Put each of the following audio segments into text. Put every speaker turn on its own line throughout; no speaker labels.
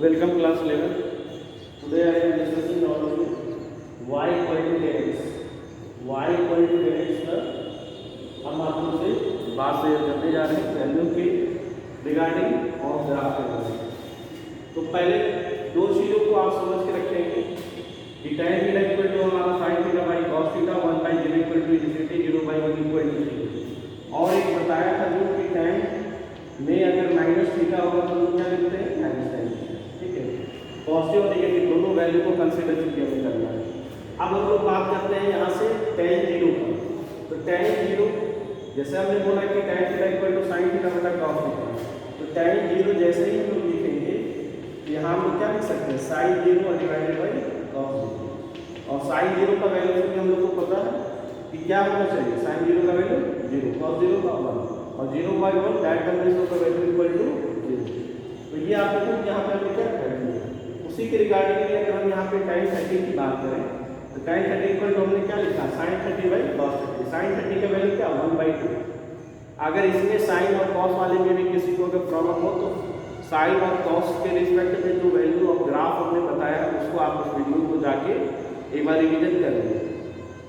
Welcome class 11. Today I am discussing about y equal to kx. y equal to kx का हम आप लोग से बात शेयर करने जा रहे हैं वैल्यू के रिगार्डिंग और ग्राफ के बारे में। तो पहले दो चीज़ों को आप समझ के रखेंगे कि tan थीटा इक्वल टू हमारा sin theta by cos theta 1/0 equal to infinity 0/1 equal to 0। और एक बताया था जो कि tan में अगर माइनस थीटा होगा तो हम क्या लिखते हैं माइनस tan। ठीक है, पॉजिटिव और नेगेटिव दोनों वैल्यू को कंसीडर करके हमें करना है। अब हम लोग बात करते हैं यहाँ से tan 0 का। तो tan 0 जैसे हमने बोला कि tan theta equal to sin theta बटा cos थीटा, तो tan 0 जैसे ही हम लोग लिखेंगे यहाँ हम लोग क्या लिख सकते हैं sin 0 डिवाइडेड बाई cos 0। और sin 0 का वैल्यू भी हम लोग को पता है कि क्या होना चाहिए, sin 0 का वैल्यू 0, cos 0 का 1 और 0/1 दैट टर्म का वैल्यू इक्वल टू 0। तो ये आप लोगों को यहाँ पे हमने क्या कर दिया। उसी के रिगार्डिंग में अगर हम यहाँ पे tan 30 की बात करें तो tan 30 इक्वल टू हमने क्या लिखा sin 30 बाई cos 30। sin 30 का वैल्यू क्या 1/2। अगर इसमें sin और cos वाले में भी किसी को अगर प्रॉब्लम हो तो sin और cos के रिस्पेक्ट में जो वैल्यू ऑफ ग्राफ हमने बताया उसको आप उस वीडियो को जाके एक बार रिविजन कर लेंगे।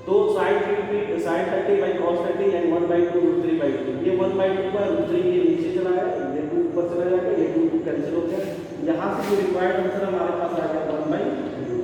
तो sin 30 बाई cos 30 एंड 1/2 √3/2। ये 1/2 का √3 ये नीचे चला है, ये 2 ऊपर चला जाएगा, ये 2 कैंसिल हो गया। यहाँ से जो रिक्वायर्ड आंसर हमारे पास आ गया 1/√3।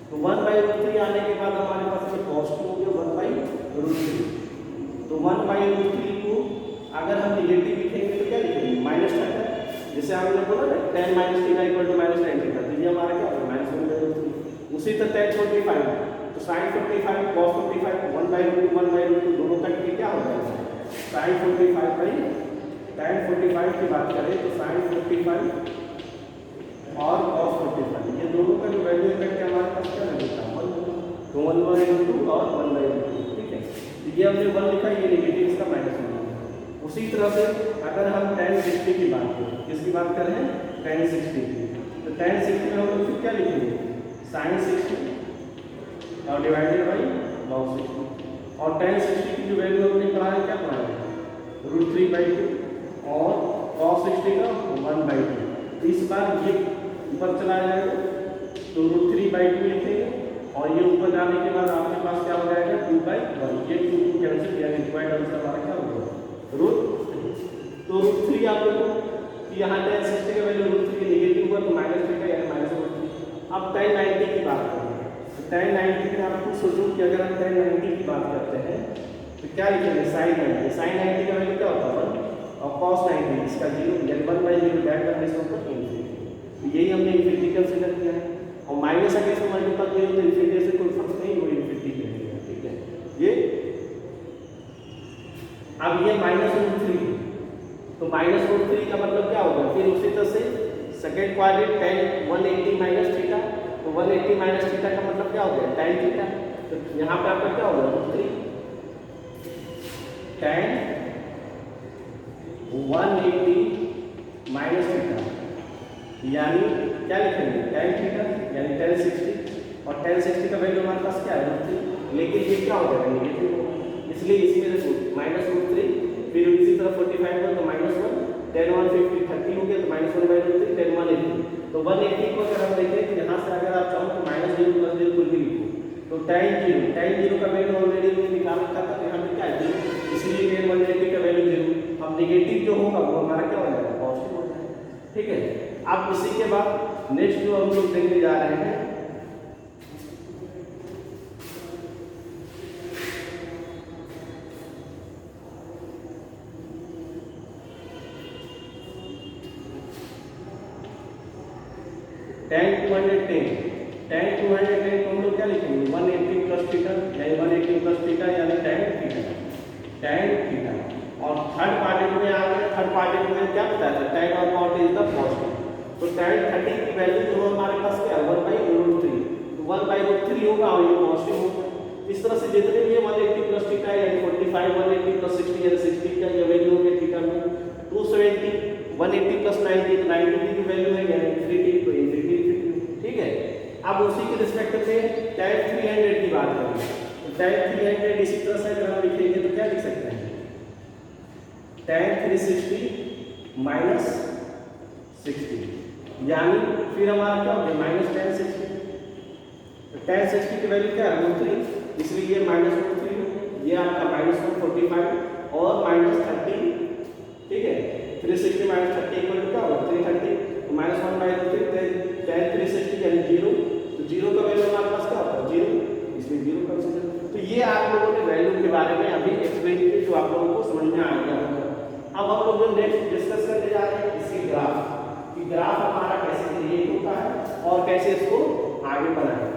तो 1/√3 आने के बाद हमारे पास ये पॉजिटिव हो गया 1/√3। तो 1/√3 को अगर हम नेगेटिव लिखेंगे तो क्या लिखेंगे माइनस थीटा। जैसे हमने बोला ना tan minus theta equal to minus tan theta, तो ये हमारा क्या होगा -1/√3। उसी तरह tan 45 तो sin 45 cos 45 1/√2 दोनों का क्या हो जाएगा sin 45 बाई tan 45 की बात करें तो sin 45 और cos 45 ये दोनों का जो वैल्यू इफेक्ट है हमारे पास क्या लगेगा 1, तो 1/√2 और 1/2। ठीक है, तो ये हमने 1 लिखा, ये नेगेटिव इसका -1। उसी तरह से अगर हम tan 60 की बात करें, किसकी बात कर रहे हैं tan 60 की, तो tan 60 में हम लोग फिर क्या लिखेंगे sin 60 और डिवाइडेड बाई log 60। और tan 60 की जो वैल्यू हमने पढ़ा है क्या पढ़ा है √3/2 और cos 60 का 1/2। तो इस बार ये ऊपर चला जाएगा तो √3/2 लिखेंगे और ये ऊपर जाने के बाद आपके पास क्या हो जाएगा 2/1। ये 2 कैंसिल यानी रिक्वायर्ड आंसर हमारा क्या होगा √3। तो √3 आप लोगों कि यहाँ tan 60 का वैल्यू √3 नेगेटिव हुआ तो -3 यानी -√3। अब tan 90 की बात करें tan 90 में आप खुद सोचो कि अगर हम tan 90 की बात करते हैं तो क्या लिखेंगे sin 90। sin 90 का वैल्यू क्या होता है 1 और cos 90 इसका 0 यानी 1/0 that term is equal to infinity. तो यही हमने इन्फिनिटी कंसीडर किया है और माइनस अगर इसको मल्टीपल किया तो इन्फिनिटी से कोई फर्क नहीं, वो इन्फिनिटी की रहेगा। ठीक है, ये अब ये -√3 तो -√3 का मतलब क्या होगा फिर उसी तरह से second quadrant tan 180 minus theta, तो 180 माइनस थीटा का मतलब क्या हो गया tan थीटा। तो यहाँ पे आपका क्या होगा √3 tan 180 माइनस थीटा यानी क्या लिखेंगे tan थीटा यानी tan 60 और tan 60 का वैल्यू हमारे पास क्या है √3, लेकिन ये क्या हो जाएगा नेगेटिव होगा, इसलिए इसमें देखो -√3 फिर इसी तरह 45 हो तो -1 tan 150 30 हो गया तो -1/√3 tan 180। तो 180 को अगर हम देखें तो यहाँ से अगर आप चाहो तो -0 + 0 कुछ भी लिखो तो tan 0 का वैल्यू ऑलरेडी हमने निकाल रखा था, तो यहाँ पे क्या है 0, इसलिए tan 180 का वैल्यू 0। अब नेगेटिव जो होगा वो हमारा क्या हो जाएगा पॉजिटिव हो जाएगा। ठीक है, अब इसी के बाद नेक्स्ट जो हम लोग देखने जा रहे हैं tan 210 को हम लोग क्या लिखेंगे 180 प्लस थीटा यानी 180 प्लस थीटा यानी tan थीटा। और थर्ड क्वाड्रेंट में आ गया, थर्ड क्वाड्रेंट में क्या बताया था tan और cot इज द पॉजिटिव। तो tan 30 की वैल्यू जो हमारे पास क्या 1/√3, तो 1/√3 होगा और ये पॉजिटिव होगा। इस तरह से जितने भी 180 प्लस थीटा यानी 45 180 प्लस 60 यानी 60 का ये वैल्यू हो गया थीटा में 270 180 प्लस 90 तो 90 की वैल्यू है यानी इन्फिनिटी, तो इन्फिनिटी। ठीक है, अब उसी के रिस्पेक्ट में tan 300 की बात करें तो tan 300 इसी तरह से अगर हम लिखेंगे तो क्या लिख सकते हैं tan 360 - 60 यानी फिर हमारा क्या हो गया -1060। तो 1060 की वैल्यू क्या है √3, इसलिए ये -√3, ये आपका -145 और -30, ठीक है। 360 -30 इक्वल टू क्या होगा 330, तो -1/3 10 360 यानी 0, तो 0 का वैल्यू हमारे पास क्या होगा 0, इसलिए 0 कंसीडर। तो ये आप लोगों ने वैल्यू के बारे में अभी एक्सप्लेन किया, जो आप लोगों को समझ में आ गया होगा। अब हम लोग जो नेक्स्ट डिस्कस करने जा रहे हैं इसकी ग्राफ, कि ग्राफ हमारा कैसे क्रिएट होता है और कैसे इसको आगे बढ़ाएं।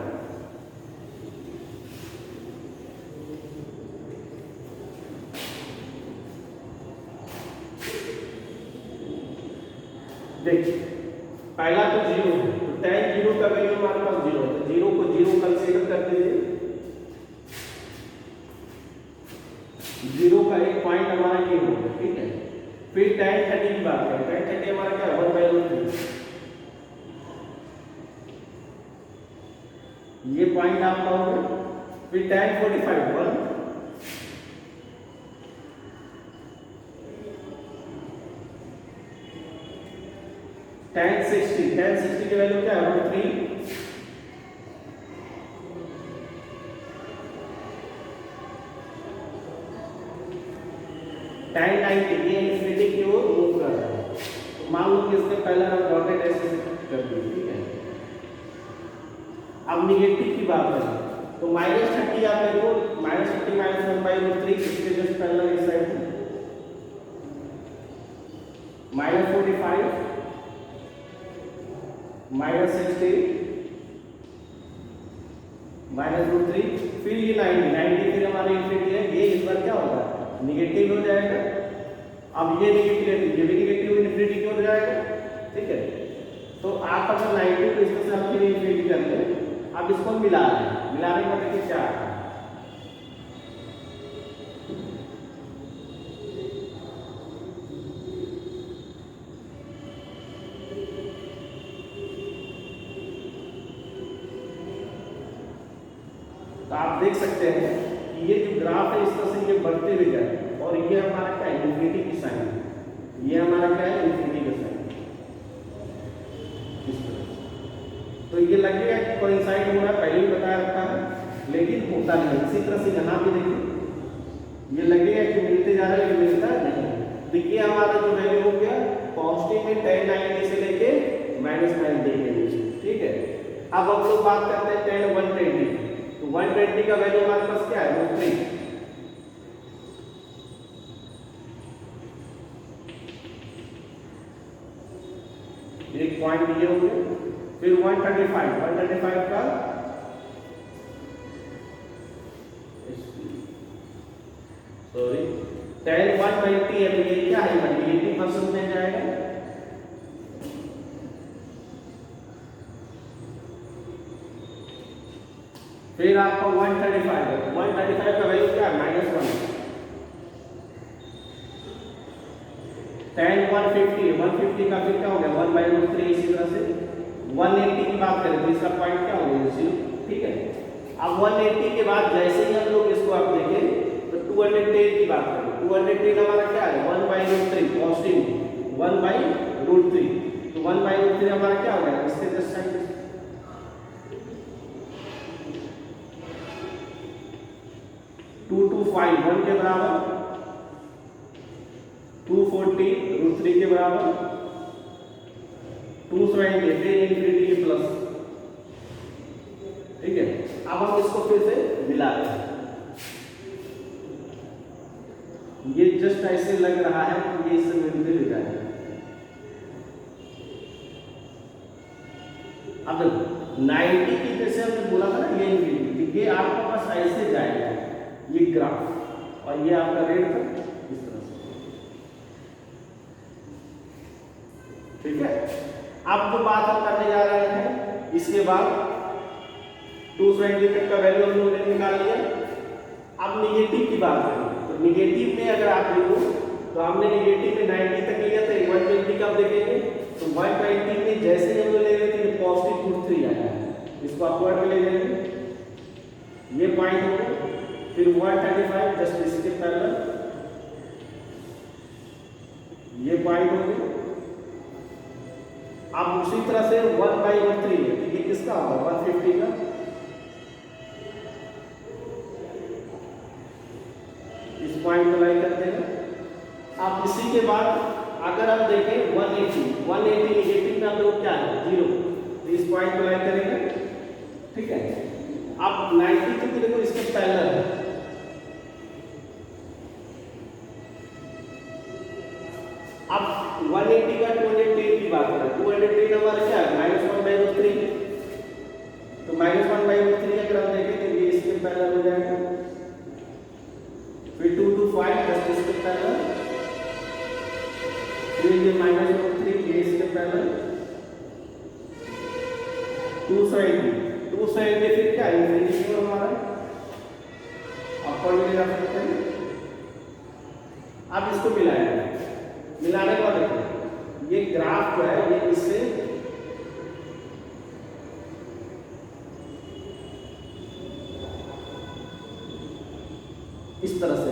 देखिए पहला तो 0 है, तो tan 0 का वैल्यू हमारे पास 0 है, तो 0 को 0 कंसीडर कर दीजिए। 0 का एक पॉइंट हमारा ये होगा, ठीक है। फिर tan 30 की बात करें, tan 30 हमारा क्या है 1/√3, ये पॉइंट आपका होगा। फिर tan 45 1, tan 60 की वैल्यू क्या है √3, tan 90 ये इंफिनिटी की ओर मूव कर रहा है, तो मान लो कि इसके पहले हम डॉटेड ऐसे कर दिए, ठीक है। अब निगेटिव की बात करें तो -30 आप देखो, -30 -1/√3, इसके जस्ट पहले इस साइड -45 -60 -√3, फिर ये 90 फिर हमारी इंफिनिटी है, ये इस बार क्या होगा निगेटिव हो जाएगा। अब ये निगेटिव, ये भी निगेटिव इंफिनिटी की ओर जाएगा, ठीक है। तो आप अगर 90 को इसके साथ फिर इंफिनिटी कर लें, अब इसको मिला रहे हैं, मिलाने का देखिए क्या है। तो आप देख सकते हैं कि ये जो ग्राफ है इस तरह से ये बढ़ते हुए जाए, और ये हमारा क्या है इंफिनिटी की साइन है, ये हमारा क्या है इंफिनिटी का साइन, इस तरह से। तो ये लगेगा कि कोइंसाइड हो रहा है, पहले भी बताया रखा है, लेकिन होता नहीं। इसी तरह से यहाँ भी देखिए ये लगेगा कि मिलते जा रहा है, लेकिन मिलता नहीं। देखिए हमारा जो वैल्यू हो गया पॉजिटिव में tan 90 से लेके -90 के बीच, ठीक है। अब हम लोग बात करते हैं tan 120, तो 120 का वैल्यू हमारे पास क्या है √3, एक पॉइंट ये हो गया। फिर 135 का सॉरी tan 120 है, तो ये क्या है -80% में जाएगा। फिर आपका 135 है, 135 का वैल्यू क्या है -1, tan 150 का फिर क्या हो गया 1/√3। इसी तरह से 180 की बात करें तो इसका पॉइंट क्या हो गया 0, ठीक है। अब 180 के बाद जैसे ही हम लोग इसको आप देखें तो 210 की बात करें, 210 हमारा क्या है 1/√3 पॉजिटिव 1/√3, तो 1/√3 हमारा क्या हो गया इसके जस्ट साइड 225 1 के बराबर, 240 √3 के बराबर, 270 फिर इंफिनिटी के प्लस, ठीक है। अब हम इसको फिर से मिलाते हैं, ये जस्ट ऐसे लग रहा है कि ये इससे मिलते हुए जाएगा। अब 90 की जैसे हमने बोला था ना ये इंफिनिटी, ये आपके पास ऐसे जाएगा ये ग्राफ, और ये आपका रेट था इस तरह से, ठीक है। अब जो बात हम करने जा रहे हैं इसके बाद 220 का वैल्यू हम लोगों ने निकाल लिया। अब निगेटिव की बात करें तो निगेटिव में अगर आप देखो तो हमने निगेटिव में 90 तक लिया था, 120 का आप देखेंगे तो 120 में जैसे ही हम लोग ले रहे थे पॉजिटिव √3 आया है, इसको अपवर्ड में ले जाएंगे, ये पॉइंट हो गया। फिर 135 जस्ट इसके पैरेलल, ये पॉइंट हो गया। अब इसी तरह से 1/3 है, तो ये किसका होगा 150 का। इस पॉइंट को लाइन कर देगा। अब इसी के बाद अगर हम देखें 180 नेगेटिव में आप लोग क्या है 0, तो इस पॉइंट को लाइन करेंगे, ठीक है। अब 90 तो देखो इसके पैरेलल है, अब 180 का 210 की बात करें, 210 हमारा क्या है -1/3, तो -1/3 अगर हम देखें तो ये इसके पैरेलल हो जाएगा। फिर 2 to 5 जस्ट इसके पैरेलल, फिर ये -3 ये इसके पैरेलल, 270 फिर क्या इन्फिनिटी को हमारा अपर ले जा सकते हैं। अब इसको मिलाने के बाद देखो ये ग्राफ जो है ये इससे इस तरह से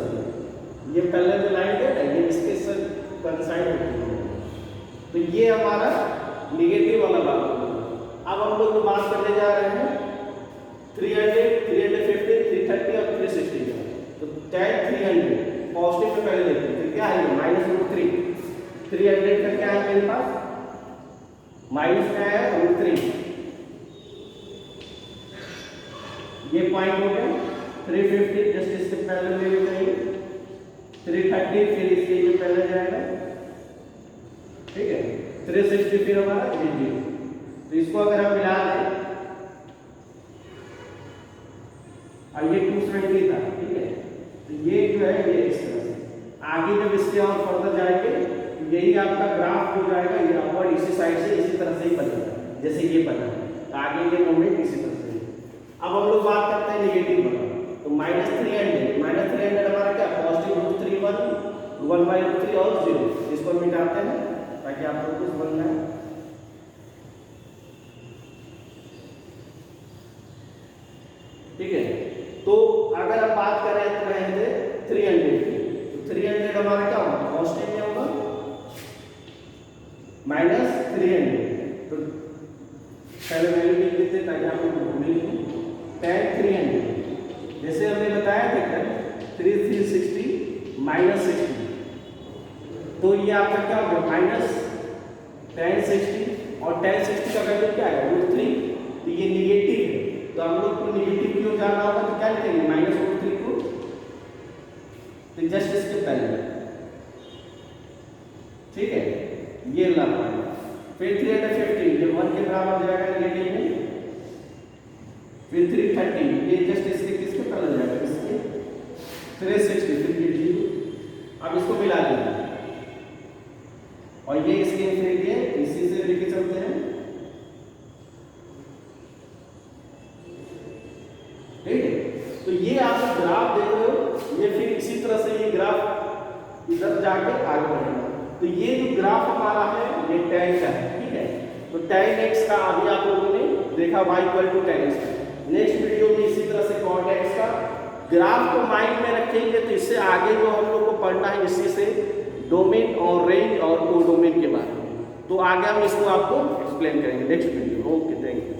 ये पहले जो लाइन है ना ये इसके साथ कंसाइड होती है, तो ये हमारा निगेटिव वाला बात होगा। अब हम लोग बात करने जा रहे हैं 300, 350, 330 और 360 का, तो tan 300 पॉजिटिव में पहले देखते हैं, तो क्या है -√3, 300 का क्या है मेरे पास माइनस क्या है √3, ये पॉइंट हो गया। 350 जस्ट इसके पहले ले जाएंगे, 330 फिर इसके ये पहले जाएगा, ठीक है। 360 फिर हमारा ये 0, तो इसको अगर हम मिला दें और ये 270 था, ठीक है, तो ये जो है ये इस तरह से आगे जब इसके और फर्दर जाएंगे यही आपका ग्राफ हो जाएगा, ये अपवर्ड इसी साइड से इसी तरह से ही बनेगा जैसे ये बना है, तो आगे ये मूवमेंट इसी तरह से। अब हम लोग बात करते हैं नेगेटिव वाला, तो -300 हमारा क्या +√3 1/3 और 0, इसको मिटाते हैं ताकि आप लोग कुछ बन जाए। ठीक है, तो अगर हम बात करें तो रहे थे 300 की, तो 300 हमारा क्या होगा पॉजिटिव में होगा -300, तो पहले वैल्यू लिख देते हैं ताकि आप लोग भूल नहीं। tan 300 जैसे हमने बताया था 360 -60, तो ये आपका क्या होगा -tan 60 और tan 60 का वैल्यू क्या है √3, तो ये निगेटिव है, तो हम लोग को निगेटिव क्यों जाना होगा तो क्या लिखेंगे -√3 को, तो जस्ट इसके पहले, ठीक है, ये लाना। फिर 350 ये 1 के बराबर हो जाएगा नेगेटिव में, फिर 330 ये जस्ट इसके किसके पहले जाएगा इसके 360 फिर ये 0। अब इसको मिला देंगे और ये इसके इन्फिनिटी है, इसी से लेके चलते हैं, ठीक है। तो ये आप ग्राफ देख रहे हो, ये फिर इसी तरह से ये ग्राफ इधर जाके आगे बढ़ेगा, तो ये जो ग्राफ हमारा है ये tan का है, ठीक है। तो tan x का अभी आप लोगों ने देखा y = tan x। Next video में इसी तरह से cot x का ग्राफ को माइंड में रखेंगे, तो इससे आगे जो हम लोग को पढ़ना है इसी से डोमेन और रेंज और कोडोमेन के बारे में, तो आगे हम इसको आपको एक्सप्लेन करेंगे next video. Okay, thank you.